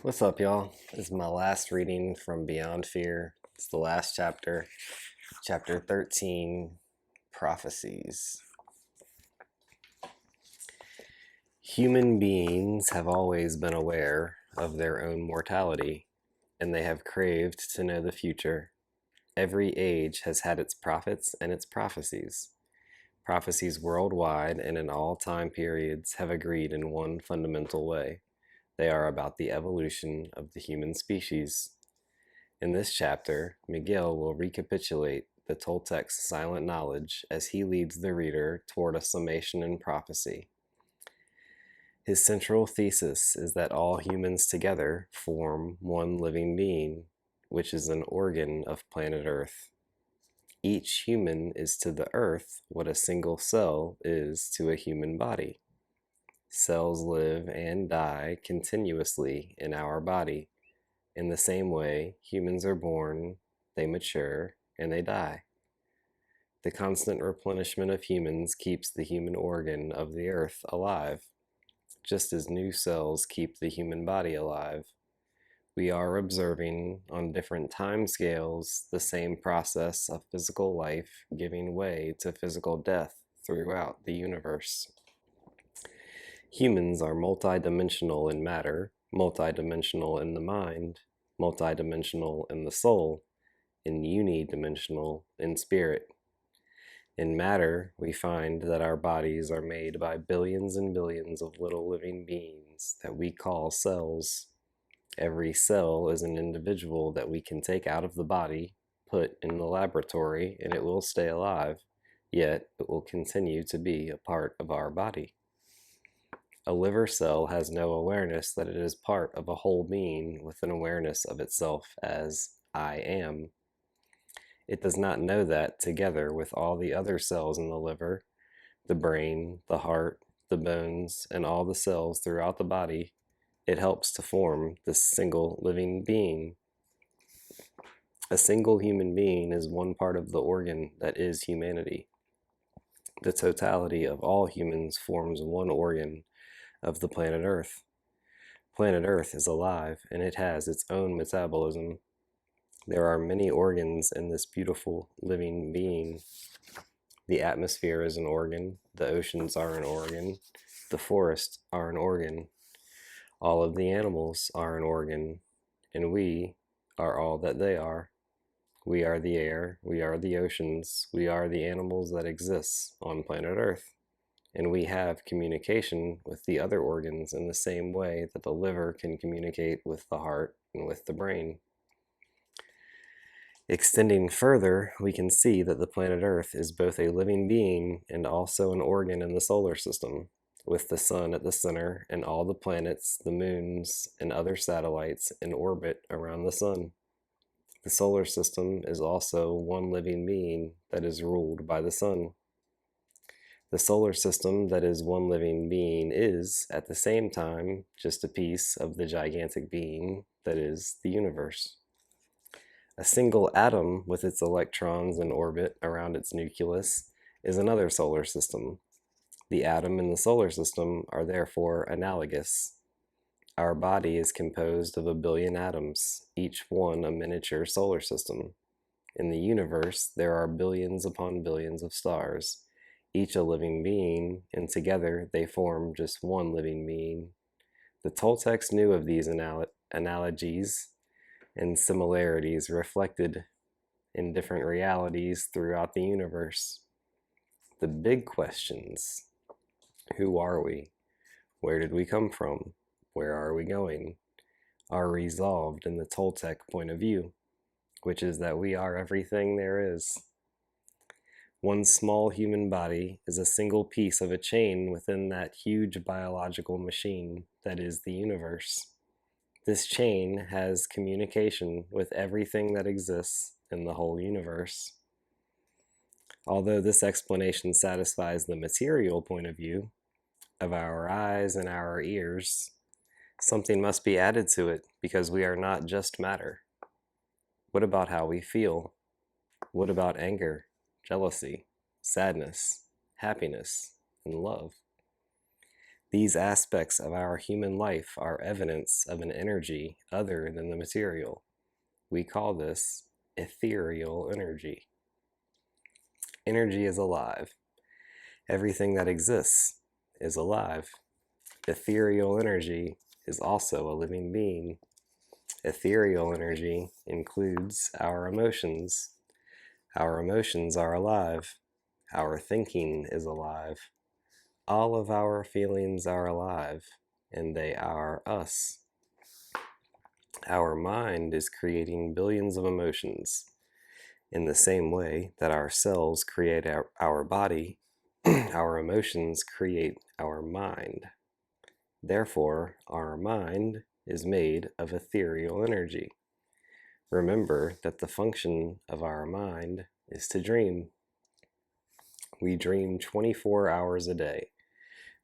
What's up, y'all? This is my last reading from Beyond Fear. It's the last chapter, chapter 13, Prophecies. Human beings have always been aware of their own mortality, and they have craved to know the future. Every age has had its prophets and its prophecies. Prophecies worldwide and in all time periods have agreed in one fundamental way. They are about the evolution of the human species. In this chapter, Miguel will recapitulate the Toltec's silent knowledge as he leads the reader toward a summation in prophecy. His central thesis is that all humans together form one living being, which is an organ of planet Earth. Each human is to the Earth what a single cell is to a human body. Cells live and die continuously in our body. In the same way, humans are born, they mature, and they die. The constant replenishment of humans keeps the human organ of the earth alive, just as new cells keep the human body alive. We are observing, on different time scales, the same process of physical life giving way to physical death throughout the universe. Humans are multidimensional in matter, multidimensional in the mind, multidimensional in the soul, and unidimensional in spirit. In matter, we find that our bodies are made by billions and billions of little living beings that we call cells. Every cell is an individual that we can take out of the body, put in the laboratory, and it will stay alive, yet it will continue to be a part of our body. A liver cell has no awareness that it is part of a whole being with an awareness of itself as I am. It does not know that together with all the other cells in the liver, the brain, the heart, the bones, and all the cells throughout the body, it helps to form this single living being. A single human being is one part of the organ that is humanity. The totality of all humans forms one organ of the planet Earth. Planet Earth is alive, and it has its own metabolism. There are many organs in this beautiful living being. The atmosphere is an organ, the oceans are an organ, the forests are an organ. All of the animals are an organ, and we are all that they are. We are the air, we are the oceans, we are the animals that exist on planet Earth. And we have communication with the other organs in the same way that the liver can communicate with the heart and with the brain. Extending further, we can see that the planet Earth is both a living being and also an organ in the solar system, with the sun at the center and all the planets, the moons, and other satellites in orbit around the sun. The solar system is also one living being that is ruled by the sun. The solar system that is one living being is, at the same time, just a piece of the gigantic being that is the universe. A single atom with its electrons in orbit around its nucleus is another solar system. The atom and the solar system are therefore analogous. Our body is composed of 1 billion atoms, each one a miniature solar system. In the universe, there are billions upon billions of stars, each a living being, and together they form just one living being. The Toltecs knew of these analogies and similarities reflected in different realities throughout the universe. The big questions: who are we? Where did we come from? Where are we going? Are resolved in the Toltec point of view, which is that we are everything there is. One small human body is a single piece of a chain within that huge biological machine that is the universe. This chain has communication with everything that exists in the whole universe. Although this explanation satisfies the material point of view of our eyes and our ears, something must be added to it because we are not just matter. What about how we feel? What about anger, jealousy, sadness, happiness, and love? These aspects of our human life are evidence of an energy other than the material. We call this ethereal energy. Energy is alive. Everything that exists is alive. Ethereal energy is also a living being. Ethereal energy includes our emotions. Our emotions are alive. Our thinking is alive. All of our feelings are alive, and they are us. Our mind is creating billions of emotions. In the same way that our cells create our body, our emotions create our mind. Therefore, our mind is made of ethereal energy. Remember that the function of our mind is to dream. We dream 24 hours a day.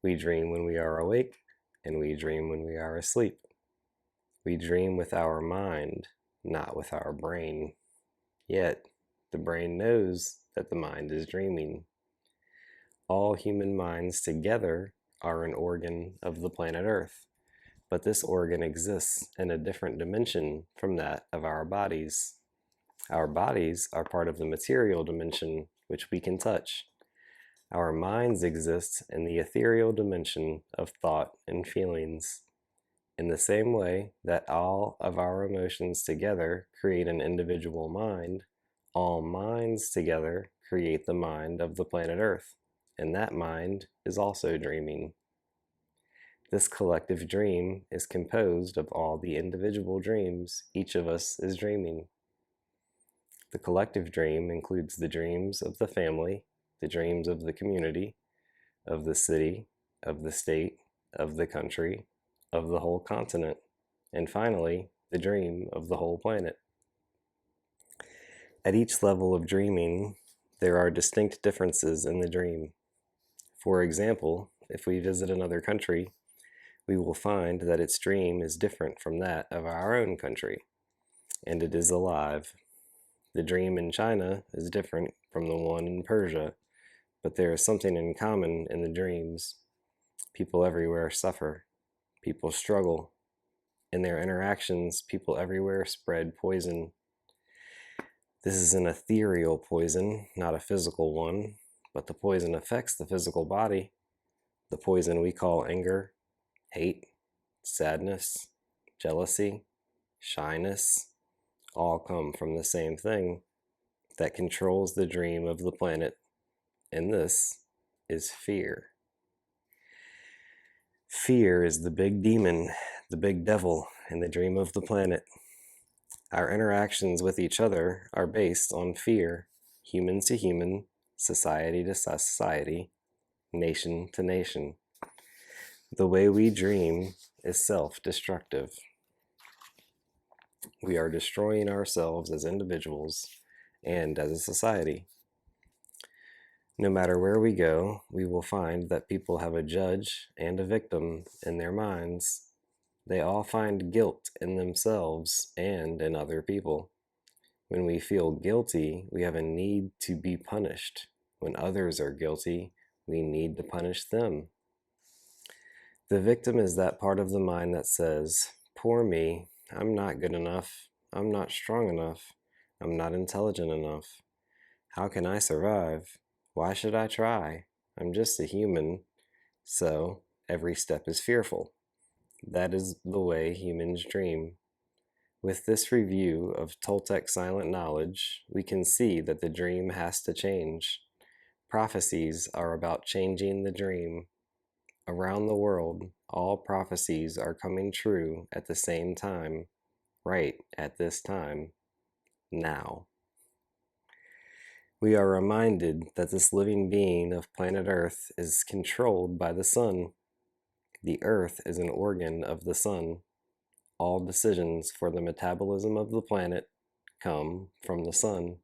We dream when we are awake, and we dream when we are asleep. We dream with our mind, not with our brain. Yet, the brain knows that the mind is dreaming. All human minds together are an organ of the planet Earth, but this organ exists in a different dimension from that of our bodies. Our bodies are part of the material dimension, which we can touch. Our minds exist in the ethereal dimension of thought and feelings. In the same way that all of our emotions together create an individual mind, all minds together create the mind of the planet Earth, and that mind is also dreaming. This collective dream is composed of all the individual dreams each of us is dreaming. The collective dream includes the dreams of the family, the dreams of the community, of the city, of the state, of the country, of the whole continent, and finally, the dream of the whole planet. At each level of dreaming, there are distinct differences in the dream. For example, if we visit another country, we will find that its dream is different from that of our own country, and it is alive. The dream in China is different from the one in Persia, but there is something in common in the dreams. People everywhere suffer. People struggle. In their interactions, people everywhere spread poison. This is an ethereal poison, not a physical one, but the poison affects the physical body. The poison we call anger, hate, sadness, jealousy, shyness, all come from the same thing that controls the dream of the planet, and this is fear. Fear is the big demon, the big devil in the dream of the planet. Our interactions with each other are based on fear, human to human, society to society, nation to nation. The way we dream is self-destructive. We are destroying ourselves as individuals and as a society. No matter where we go, we will find that people have a judge and a victim in their minds. They all find guilt in themselves and in other people. When we feel guilty, we have a need to be punished. When others are guilty, we need to punish them. The victim is that part of the mind that says, "Poor me, I'm not good enough, I'm not strong enough, I'm not intelligent enough. How can I survive? Why should I try? I'm just a human." So, every step is fearful. That is the way humans dream. With this review of Toltec silent knowledge, we can see that the dream has to change. Prophecies are about changing the dream. Around the world, all prophecies are coming true at the same time, right at this time, now. We are reminded that this living being of planet Earth is controlled by the sun. The Earth is an organ of the sun. All decisions for the metabolism of the planet come from the sun.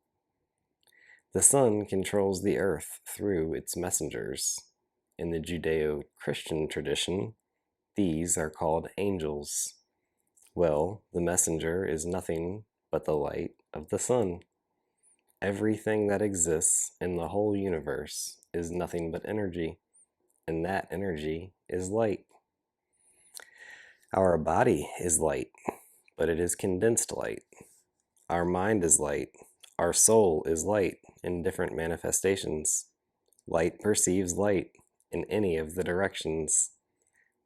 The sun controls the earth through its messengers. In the Judeo-Christian tradition, these are called angels. Well, the messenger is nothing but the light of the sun. Everything that exists in the whole universe is nothing but energy. and that energy is light. Our body is light, but it is condensed light. Our mind is light. Our soul is light in different manifestations. Light perceives light in any of the directions.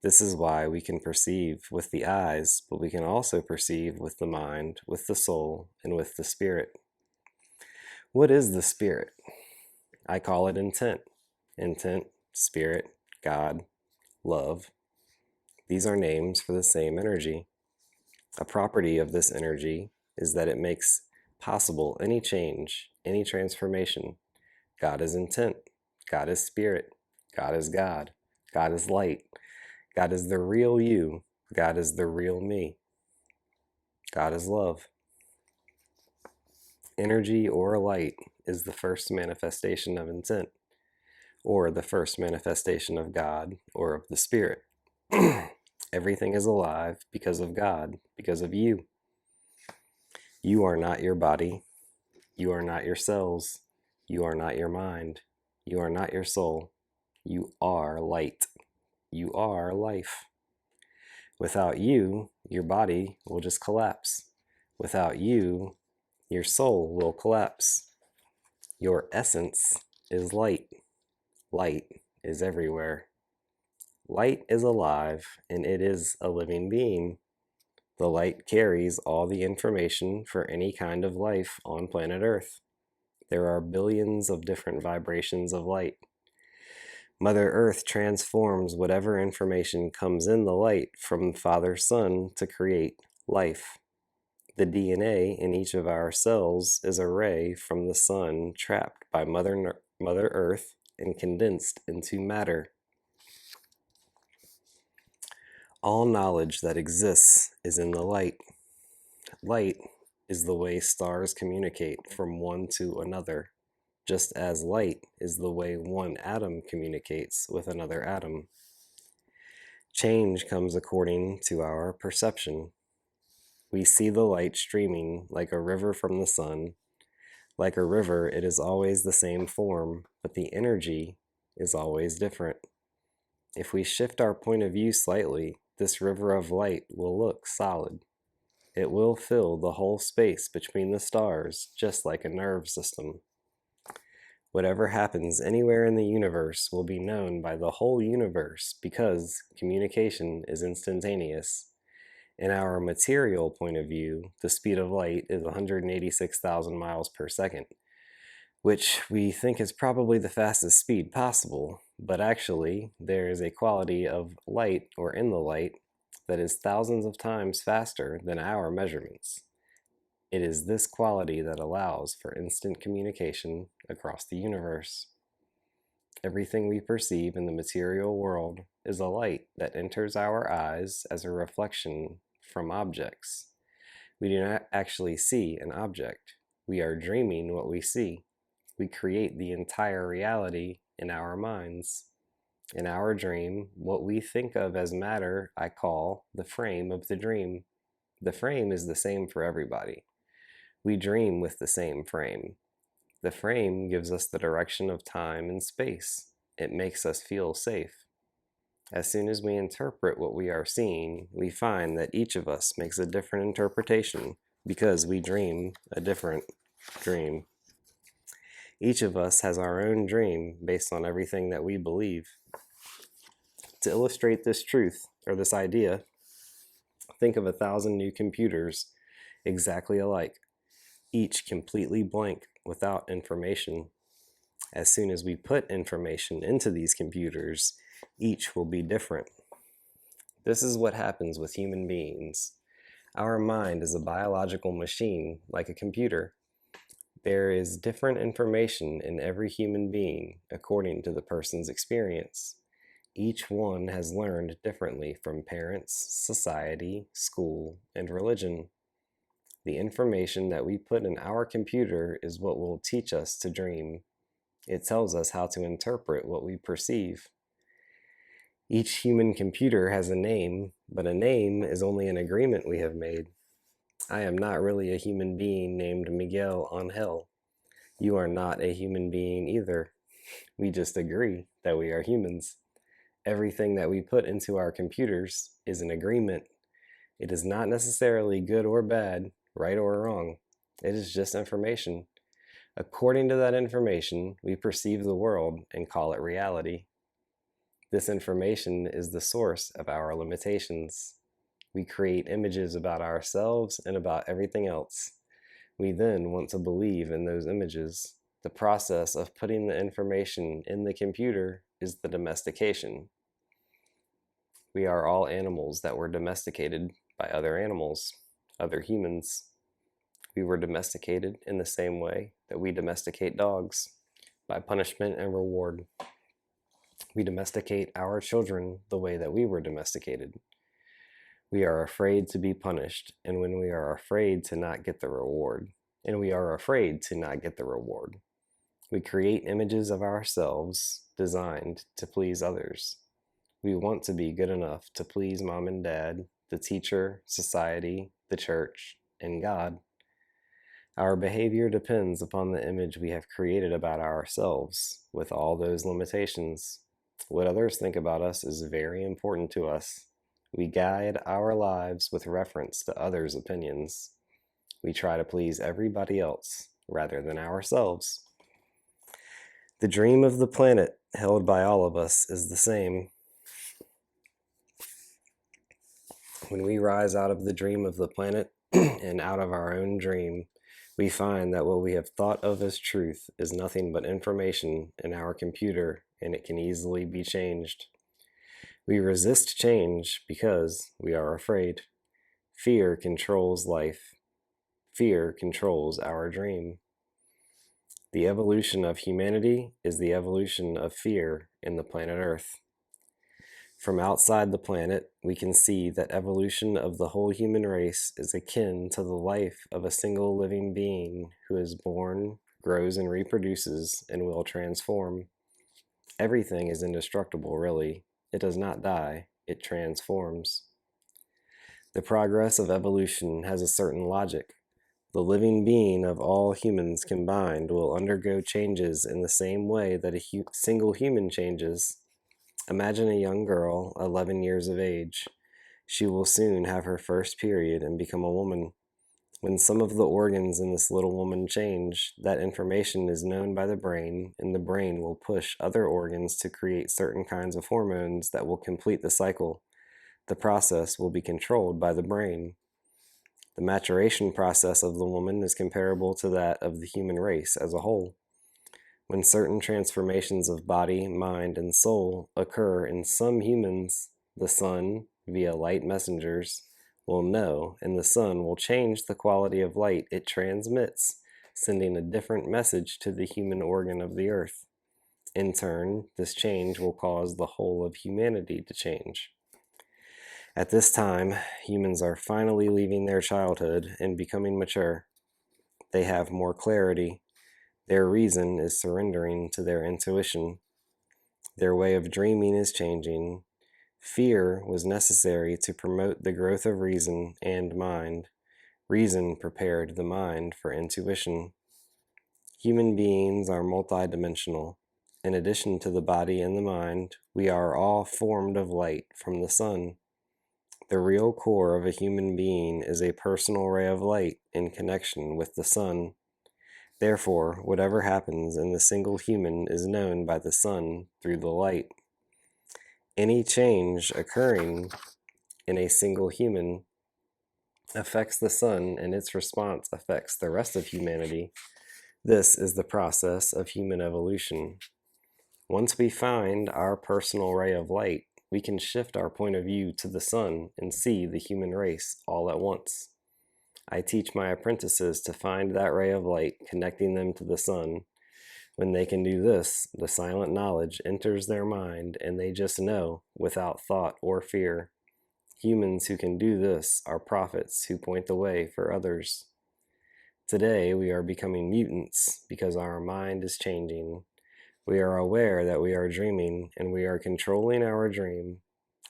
This is why we can perceive with the eyes, but we can also perceive with the mind, with the soul, and with the spirit. What is the spirit? I call it intent. Intent, spirit, God, love. These are names for the same energy. A property of this energy is that it makes possible any change, any transformation. God is intent. God is spirit. God is God. God is light. God is the real you. God is the real me. God is love. Energy or light is the first manifestation of intent, or the first manifestation of God or of the Spirit. Everything is alive because of God, because of you. You are not your body. You are not your cells. You are not your mind. You are not your soul. You are light. You are life. Without you, your body will just collapse. Without you, your soul will collapse. Your essence is light. Light is everywhere. Light is alive, and it is a living being. The light carries all the information for any kind of life on planet Earth. There are billions of different vibrations of light. Mother Earth transforms whatever information comes in the light from Father Sun to create life. The DNA in each of our cells is a ray from the sun trapped by Mother Earth and condensed into matter. All knowledge that exists is in the light. Light is the way stars communicate from one to another, just as light is the way one atom communicates with another atom. Change comes according to our perception. We see the light streaming like a river from the sun. Like a river, it is always the same form, but the energy is always different. If we shift our point of view slightly, this river of light will look solid. It will fill the whole space between the stars, just like a nerve system. Whatever happens anywhere in the universe will be known by the whole universe because communication is instantaneous. In our material point of view, the speed of light is 186,000 miles per second, which we think is probably the fastest speed possible, but actually there is a quality of light or in the light that is thousands of times faster than our measurements. It is this quality that allows for instant communication across the universe. Everything we perceive in the material world is a light that enters our eyes as a reflection from objects. We do not actually see an object. We are dreaming what we see. We create the entire reality in our minds. In our dream, what we think of as matter, I call the frame of the dream. The frame is the same for everybody. We dream with the same frame. The frame gives us the direction of time and space. It makes us feel safe. As soon as we interpret what we are seeing, we find that each of us makes a different interpretation because we dream a different dream. Each of us has our own dream based on everything that we believe. To illustrate this truth, or this idea, think of 1,000 new computers exactly alike, each completely blank without information. As soon as we put information into these computers, each will be different. This is what happens with human beings. Our mind is a biological machine, like a computer. There is different information in every human being according to the person's experience. Each one has learned differently from parents, society, school, and religion. The information that we put in our computer is what will teach us to dream. It tells us how to interpret what we perceive. Each human computer has a name, but a name is only an agreement we have made. I am not really a human being named Miguel Angel. You are not a human being either. We just agree that we are humans. Everything that we put into our computers is an agreement. It is not necessarily good or bad, right or wrong. It is just information. According to that information, we perceive the world and call it reality. This information is the source of our limitations. We create images about ourselves and about everything else. We then want to believe in those images. The process of putting the information in the computer is the domestication. We are all animals that were domesticated by other animals, other humans. We were domesticated in the same way that we domesticate dogs, by punishment and reward. We domesticate our children the way that we were domesticated. We are afraid to be punished, and when we are afraid to not get the reward, we create images of ourselves designed to please others. We want to be good enough to please mom and dad, the teacher, society, the church, and God. Our behavior depends upon the image we have created about ourselves, with all those limitations. What others think about us is very important to us. We guide our lives with reference to others' opinions. We try to please everybody else rather than ourselves. The dream of the planet held by all of us is the same. When we rise out of the dream of the planet and out of our own dream, we find that what we have thought of as truth is nothing but information in our computer, and it can easily be changed. We resist change because we are afraid. Fear controls life. Fear controls our dream. The evolution of humanity is the evolution of fear in the planet Earth. From outside the planet, we can see that evolution of the whole human race is akin to the life of a single living being who is born, grows, and reproduces, and will transform. Everything is indestructible, really. It does not die, it transforms. The progress of evolution has a certain logic. The living being of all humans combined will undergo changes in the same way that a single human changes. Imagine a young girl, 11 years of age. She will soon have her first period and become a woman. When some of the organs in this little woman change, that information is known by the brain, and the brain will push other organs to create certain kinds of hormones that will complete the cycle. The process will be controlled by the brain. The maturation process of the woman is comparable to that of the human race as a whole. When certain transformations of body, mind, and soul occur in some humans, the sun, via light messengers, will know, and the sun will change the quality of light it transmits, sending a different message to the human organ of the earth. In turn, this change will cause the whole of humanity to change. At this time, humans are finally leaving their childhood and becoming mature. They have more clarity. Their reason is surrendering to their intuition. Their way of dreaming is changing. Fear was necessary to promote the growth of reason and mind. Reason prepared the mind for intuition. Human beings are multidimensional. In addition to the body and the mind, we are all formed of light from the sun. The real core of a human being is a personal ray of light in connection with the sun. Therefore, whatever happens in the single human is known by the sun through the light. Any change occurring in a single human affects the sun, and its response affects the rest of humanity. This is the process of human evolution. Once we find our personal ray of light, we can shift our point of view to the sun and see the human race all at once. I teach my apprentices to find that ray of light, connecting them to the sun. When they can do this, the silent knowledge enters their mind, and they just know without thought or fear. Humans who can do this are prophets who point the way for others. Today, we are becoming mutants because our mind is changing. We are aware that we are dreaming, and we are controlling our dream.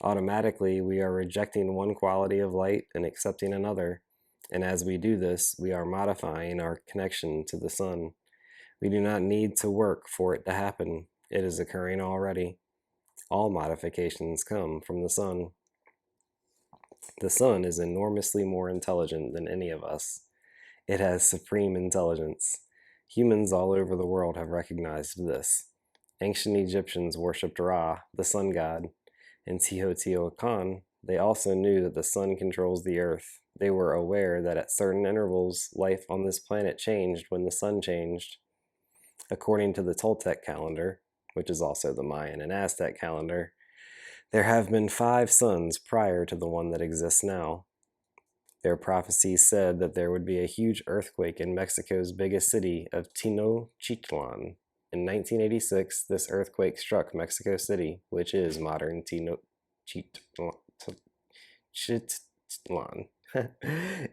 Automatically, we are rejecting one quality of light and accepting another. And as we do this, we are modifying our connection to the sun. We do not need to work for it to happen. It is occurring already. All modifications come from the sun. The sun is enormously more intelligent than any of us. It has supreme intelligence. Humans all over the world have recognized this. Ancient Egyptians worshipped Ra, the sun god. In Teotihuacan, they also knew that the sun controls the earth. They were aware that at certain intervals, life on this planet changed when the sun changed. According to the Toltec calendar, which is also the Mayan and Aztec calendar, there have been 5 suns prior to the one that exists now. Their prophecies said that there would be a huge earthquake in Mexico's biggest city of Tenochtitlan. In 1986, this earthquake struck Mexico City, which is modern Tenochtitlan.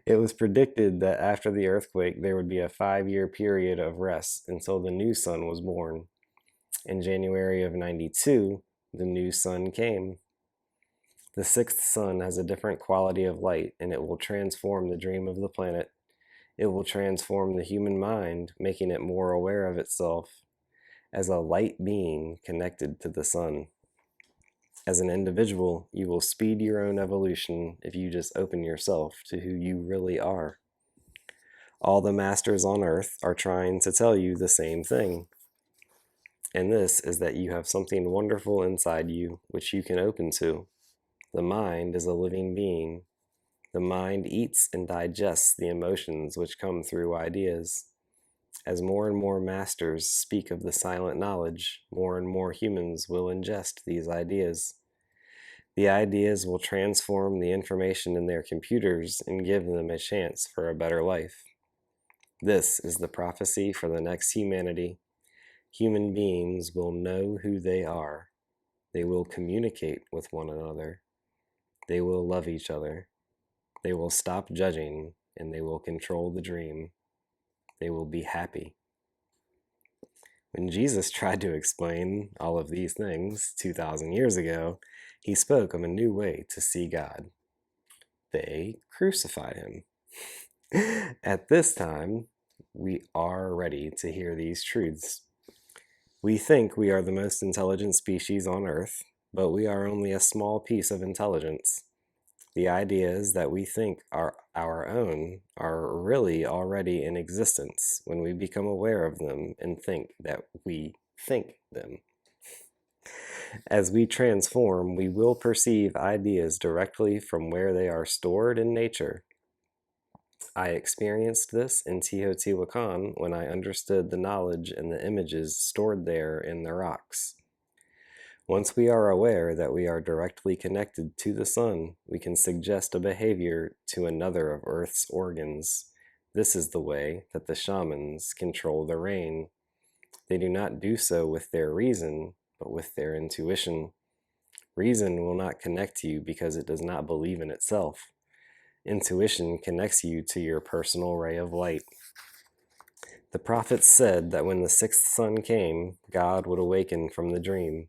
It was predicted that after the earthquake, there would be a 5-year period of rest until the new sun was born. In January of 92, the new sun came. The 6th sun has a different quality of light, and it will transform the dream of the planet. It will transform the human mind, making it more aware of itself as a light being connected to the sun. As an individual, you will speed your own evolution if you just open yourself to who you really are. All the masters on earth are trying to tell you the same thing. And this is that you have something wonderful inside you which you can open to. The mind is a living being. The mind eats and digests the emotions which come through ideas. As more and more masters speak of the silent knowledge, more and more humans will ingest these ideas. The ideas will transform the information in their computers and give them a chance for a better life. This is the prophecy for the next humanity. Human beings will know who they are. They will communicate with one another. They will love each other. They will stop judging, and they will control the dream. They will be happy. When Jesus tried to explain all of these things 2,000 years ago, he spoke of a new way to see God. They crucified him. At this time, we are ready to hear these truths. We think we are the most intelligent species on Earth, but we are only a small piece of intelligence. The ideas that we think are our own are really already in existence when we become aware of them and think that we think them. As we transform, we will perceive ideas directly from where they are stored in nature. I experienced this in Teotihuacan when I understood the knowledge and the images stored there in the rocks. Once we are aware that we are directly connected to the sun, we can suggest a behavior to another of Earth's organs. This is the way that the shamans control the rain. They do not do so with their reason, but with their intuition. Reason will not connect you because it does not believe in itself. Intuition connects you to your personal ray of light. The prophets said that when the 6th sun came, God would awaken from the dream.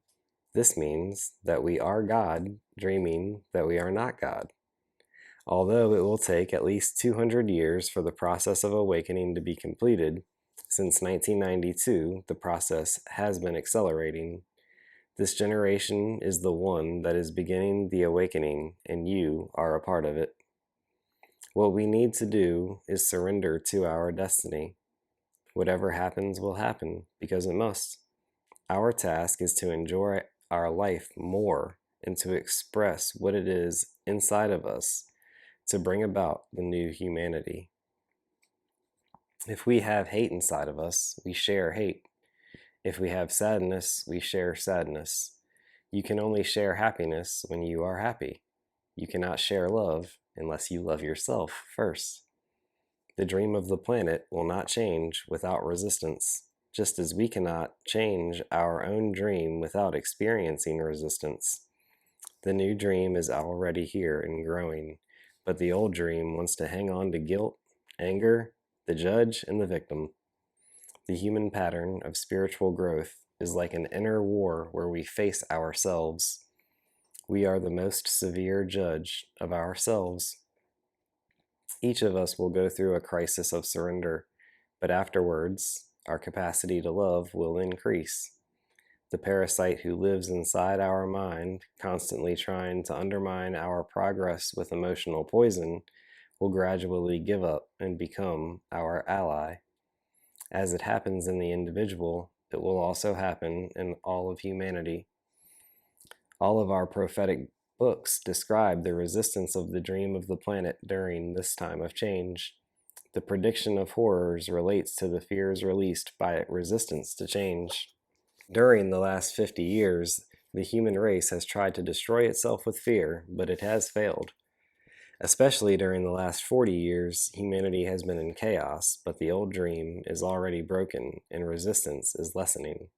This means that we are God, dreaming that we are not God. Although it will take at least 200 years for the process of awakening to be completed, since 1992, the process has been accelerating. This generation is the one that is beginning the awakening, and you are a part of it. What we need to do is surrender to our destiny. Whatever happens will happen, because it must. Our task is to enjoy our life more and to express what it is inside of us to bring about the new humanity. If we have hate inside of us, we share hate. If we have sadness, we share sadness. You can only share happiness when you are happy. You cannot share love unless you love yourself first. The dream of the planet will not change without resistance, just as we cannot change our own dream without experiencing resistance. The new dream is already here and growing, but the old dream wants to hang on to guilt, anger, the judge, and the victim. The human pattern of spiritual growth is like an inner war where we face ourselves. We are the most severe judge of ourselves. Each of us will go through a crisis of surrender, but afterwards, our capacity to love will increase. The parasite who lives inside our mind, constantly trying to undermine our progress with emotional poison, will gradually give up and become our ally. As it happens in the individual, it will also happen in all of humanity. All of our prophetic books describe the resistance of the dream of the planet during this time of change. The prediction of horrors relates to the fears released by resistance to change. During the last 50 years, the human race has tried to destroy itself with fear, but it has failed. Especially during the last 40 years, humanity has been in chaos, but the old dream is already broken and resistance is lessening.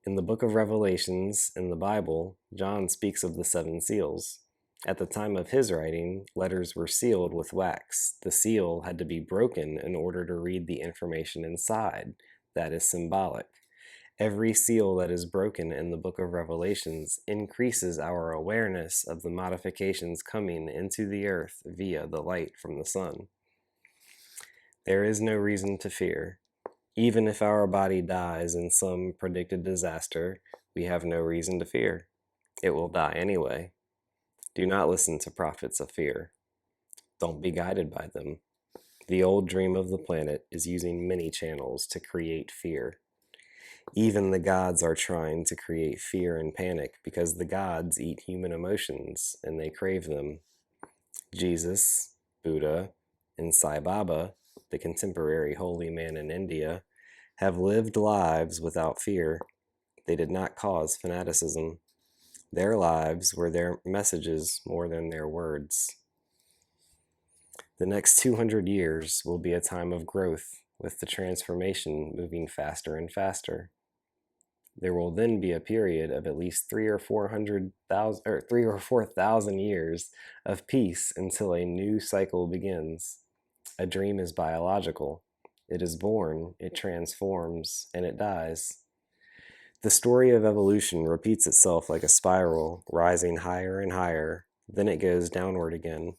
In the book of Revelations, in the Bible, John speaks of the seven seals. At the time of his writing, letters were sealed with wax. The seal had to be broken in order to read the information inside. That is symbolic. Every seal that is broken in the book of Revelations increases our awareness of the modifications coming into the earth via the light from the sun. There is no reason to fear. Even if our body dies in some predicted disaster, we have no reason to fear. It will die anyway. Do not listen to prophets of fear. Don't be guided by them. The old dream of the planet is using many channels to create fear. Even the gods are trying to create fear and panic because the gods eat human emotions and they crave them. Jesus, Buddha, and Sai Baba, the contemporary holy man in India, have lived lives without fear. They did not cause fanaticism. Their lives were their messages more than their words. The next 200 years will be a time of growth, with the transformation moving faster and faster. There will then be a period of at least 3 or 4 thousand years of peace until a new cycle begins. A dream is biological. It is born, it transforms, and it dies. The story of evolution repeats itself like a spiral, rising higher and higher, then it goes downward again.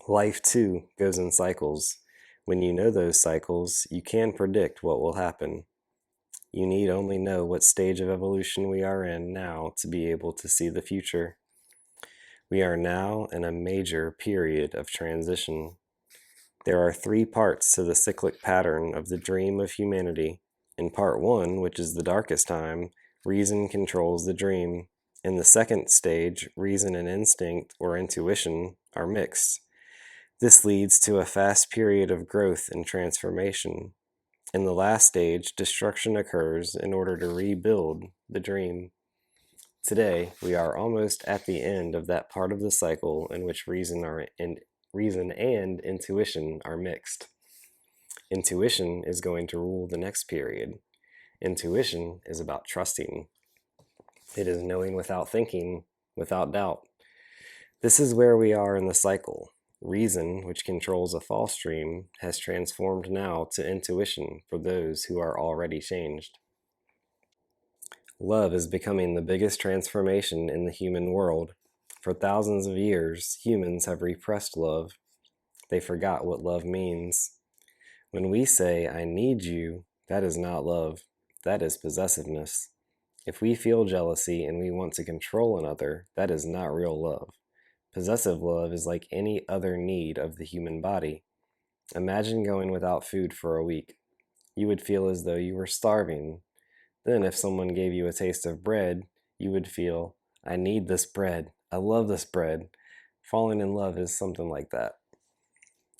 Life, too, goes in cycles. When you know those cycles, you can predict what will happen. You need only know what stage of evolution we are in now to be able to see the future. We are now in a major period of transition. There are 3 parts to the cyclic pattern of the dream of humanity. In part 1, which is the darkest time, reason controls the dream. In the second stage, reason and instinct or intuition are mixed. This leads to a fast period of growth and transformation. In the last stage, destruction occurs in order to rebuild the dream. Today, we are almost at the end of that part of the cycle in which reason and intuition are mixed. Intuition is going to rule the next period. Intuition is about trusting. It is knowing without thinking, without doubt. This is where we are in the cycle. Reason, which controls a false dream, has transformed now to intuition for those who are already changed. Love is becoming the biggest transformation in the human world. For thousands of years, humans have repressed love. They forgot what love means. When we say, "I need you," that is not love. That is possessiveness. If we feel jealousy and we want to control another, that is not real love. Possessive love is like any other need of the human body. Imagine going without food for a week. You would feel as though you were starving. Then if someone gave you a taste of bread, you would feel, "I need this bread. I love this bread." Falling in love is something like that.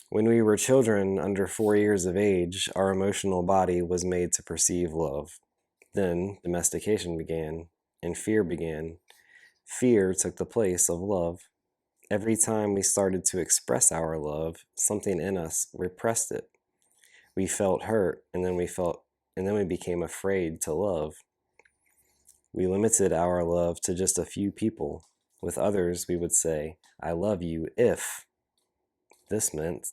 When we were children under 4 years of age, our emotional body was made to perceive love. Then domestication began, and fear began. Fear took the place of love. Every time we started to express our love, something in us repressed it. We felt hurt, and then we became afraid to love. We limited our love to just a few people. With others, we would say, "I love you if." This meant,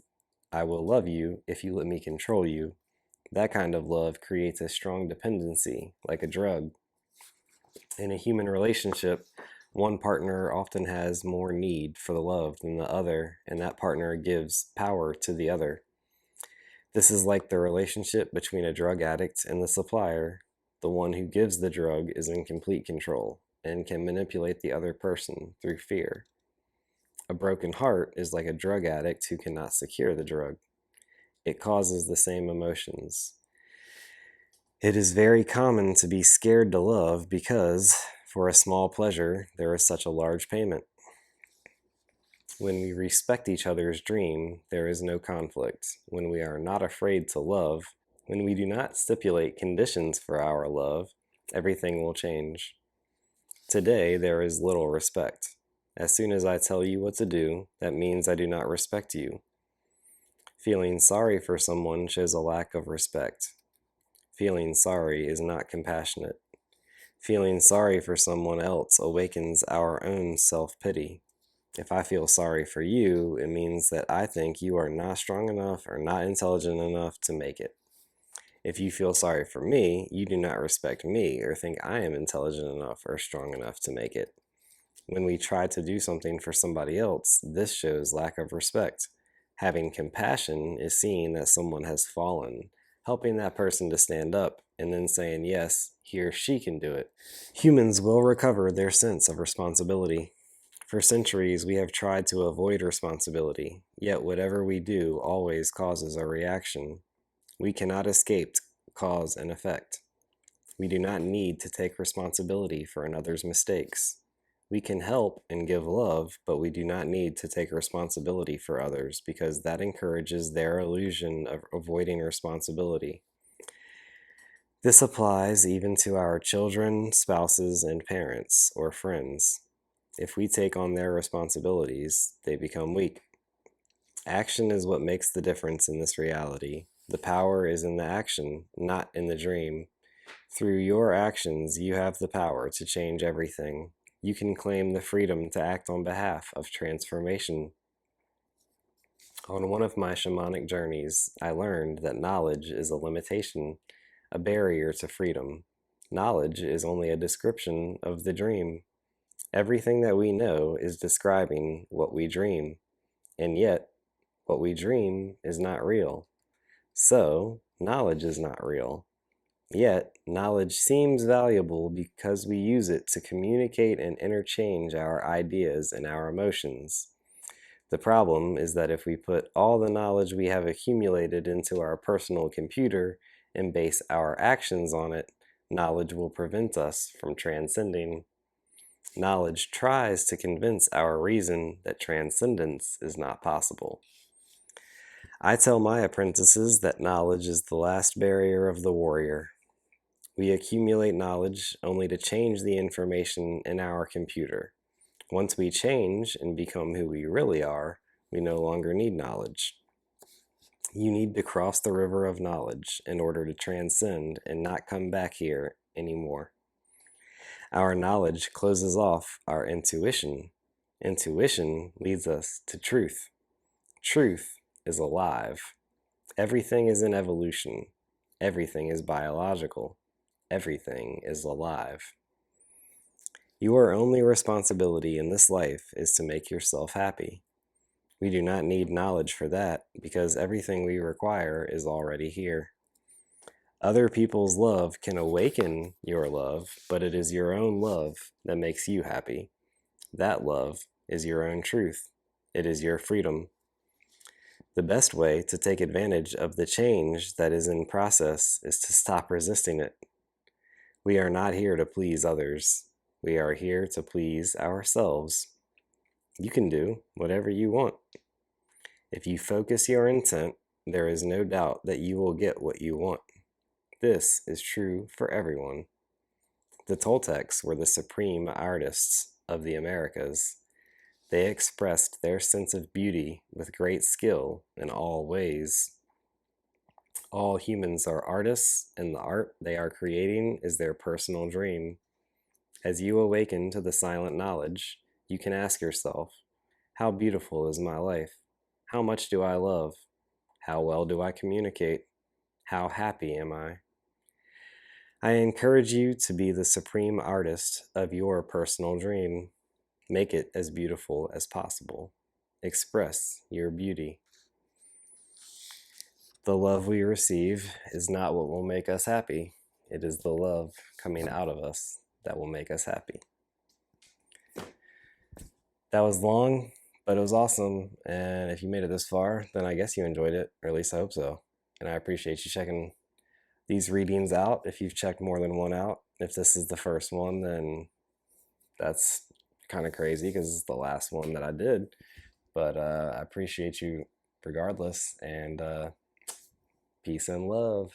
"I will love you if you let me control you." That kind of love creates a strong dependency, like a drug. In a human relationship, one partner often has more need for the love than the other, and that partner gives power to the other. This is like the relationship between a drug addict and the supplier. The one who gives the drug is in complete control and can manipulate the other person through fear. A broken heart is like a drug addict who cannot secure the drug. It causes the same emotions. It is very common to be scared to love because, for a small pleasure, there is such a large payment. When we respect each other's dream, there is no conflict. When we are not afraid to love, when we do not stipulate conditions for our love, everything will change. Today, there is little respect. As soon as I tell you what to do, that means I do not respect you. Feeling sorry for someone shows a lack of respect. Feeling sorry is not compassionate. Feeling sorry for someone else awakens our own self-pity. If I feel sorry for you, it means that I think you are not strong enough or not intelligent enough to make it. If you feel sorry for me, you do not respect me or think I am intelligent enough or strong enough to make it. When we try to do something for somebody else, this shows lack of respect. Having compassion is seeing that someone has fallen, helping that person to stand up, and then saying, yes, he or she can do it. Humans will recover their sense of responsibility. For centuries, we have tried to avoid responsibility, yet whatever we do always causes a reaction. We cannot escape cause and effect. We do not need to take responsibility for another's mistakes. We can help and give love, but we do not need to take responsibility for others because that encourages their illusion of avoiding responsibility. This applies even to our children, spouses, and parents or friends. If we take on their responsibilities, they become weak. Action is what makes the difference in this reality. The power is in the action, not in the dream. Through your actions, you have the power to change everything. You can claim the freedom to act on behalf of transformation. On one of my shamanic journeys, I learned that knowledge is a limitation, a barrier to freedom. Knowledge is only a description of the dream. Everything that we know is describing what we dream, and yet, what we dream is not real. So, knowledge is not real. Yet, knowledge seems valuable because we use it to communicate and interchange our ideas and our emotions. The problem is that if we put all the knowledge we have accumulated into our personal computer and base our actions on it, knowledge will prevent us from transcending. Knowledge tries to convince our reason that transcendence is not possible. I tell my apprentices that knowledge is the last barrier of the warrior. We accumulate knowledge only to change the information in our computer. Once we change and become who we really are, we no longer need knowledge. You need to cross the river of knowledge in order to transcend and not come back here anymore. Our knowledge closes off our intuition. Intuition leads us to truth. Truth is alive. Everything is in evolution. Everything is biological. Everything is alive. Your only responsibility in this life is to make yourself happy. We do not need knowledge for that because everything we require is already here. Other people's love can awaken your love, but it is your own love that makes you happy. That love is your own truth. It is your freedom. The best way to take advantage of the change that is in process is to stop resisting it. We are not here to please others. We are here to please ourselves. You can do whatever you want. If you focus your intent, there is no doubt that you will get what you want. This is true for everyone. The Toltecs were the supreme artists of the Americas. They expressed their sense of beauty with great skill in all ways. All humans are artists, and the art they are creating is their personal dream. As you awaken to the silent knowledge, you can ask yourself, how beautiful is my life? How much do I love? How well do I communicate? How happy am I? I encourage you to be the supreme artist of your personal dream. Make it as beautiful as possible. Express your beauty. The love we receive is not what will make us happy. It is the love coming out of us that will make us happy. That was long, but it was awesome. And if you made it this far, then I guess you enjoyed it, or at least I hope so. And I appreciate you checking these readings out. If you've checked more than one out, if this is the first one, then that's kind of crazy because it's the last one that I did. But I appreciate you regardless, and peace and love.